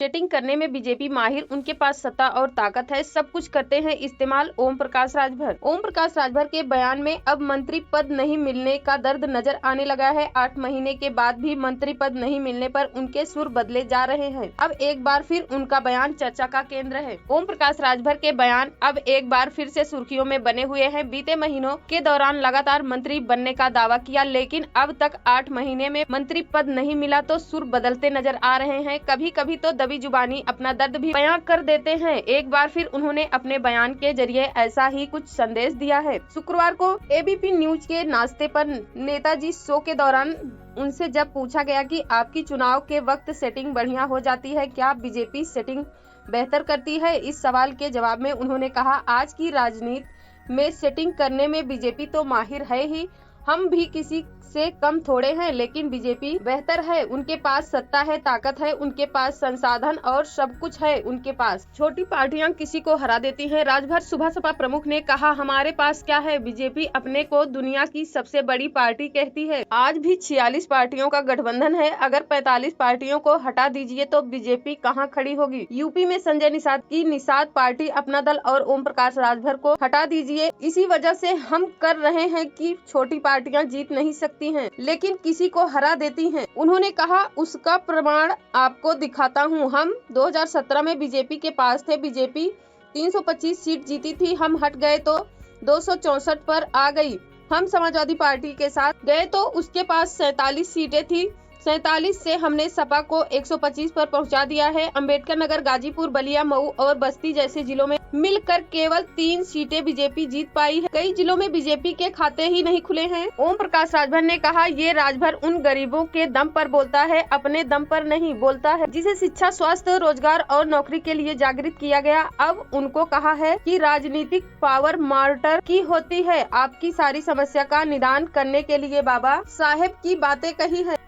Setting करने में BJP माहिर, उनके पास सत्ता और ताकत है, सब कुछ करते हैं इस्तेमाल। ओम प्रकाश राजभर के बयान में अब मंत्री पद नहीं मिलने का दर्द नजर आने लगा है। 8 महीने के बाद भी मंत्री पद नहीं मिलने पर उनके सुर बदले जा रहे हैं। अब एक बार फिर उनका बयान चर्चा का केंद्र है। ओम प्रकाश राजभर के बयान अब एक बार फिर से सुर्खियों में बने हुए हैं। बीते महीनों के दौरान लगातार मंत्री बनने का दावा किया, लेकिन अब तक 8 महीने में मंत्री पद नहीं मिला तो सुर बदलते नजर आ रहे हैं। कभी कभी तो दबी जुबानी अपना दर्द भी बयां कर देते हैं। एक बार फिर उन्होंने अपने बयान के जरिए ऐसा ही कुछ संदेश दिया है। शुक्रवार को एबीपी न्यूज के नाश्ते पर नेताजी शो के दौरान उनसे जब पूछा गया कि आपकी चुनाव के वक्त सेटिंग बढ़िया हो जाती है, क्या बीजेपी सेटिंग बेहतर करती है? इस सवाल के जवाब में उन्होंने कहा, आज की राजनीति में सेटिंग करने में बीजेपी तो माहिर है ही, हम भी किसी से कम थोड़े हैं, लेकिन बीजेपी बेहतर है। उनके पास सत्ता है, ताकत है, उनके पास संसाधन और सब कुछ है। उनके पास छोटी पार्टियां किसी को हरा देती हैं। राजभर सुबह सपा प्रमुख ने कहा, हमारे पास क्या है? बीजेपी अपने को दुनिया की सबसे बड़ी पार्टी कहती है। आज भी 46 पार्टियों का गठबंधन है। अगर 45 पार्टियों को हटा दीजिए तो बीजेपी कहाँ खड़ी होगी? यूपी में संजय निषाद की निषाद पार्टी अपना दल और ओम प्रकाश राजभर को हटा दीजिए। इसी वजह से हम कर रहे हैं कि छोटी पार्टियां जीत नहीं सकती हैं, लेकिन किसी को हरा देती हैं। उन्होंने कहा, उसका प्रमाण आपको दिखाता हूं। हम 2017 में बीजेपी के पास थे। बीजेपी 325 सीट जीती थी, हम हट गए तो 264 पर आ गई। हम समाजवादी पार्टी के साथ गए तो उसके पास 47 सीटें थी। 47 से हमने सपा को 125 पर पहुंचा दिया है। अंबेडकर नगर, गाजीपुर, बलिया, मऊ और बस्ती जैसे जिलों में मिलकर केवल 3 सीटें बीजेपी जीत पाई है। कई जिलों में बीजेपी के खाते ही नहीं खुले हैं। ओम प्रकाश राजभर ने कहा, ये राजभर उन गरीबों के दम पर बोलता है, अपने दम पर नहीं बोलता है, जिसे शिक्षा, स्वास्थ्य, रोजगार और नौकरी के लिए जागृत किया गया। अब उनको कहा है कि राजनीतिक पावर मार्टर की होती है। आपकी सारी समस्या का निदान करने के लिए बाबा साहेब की बातें कही है।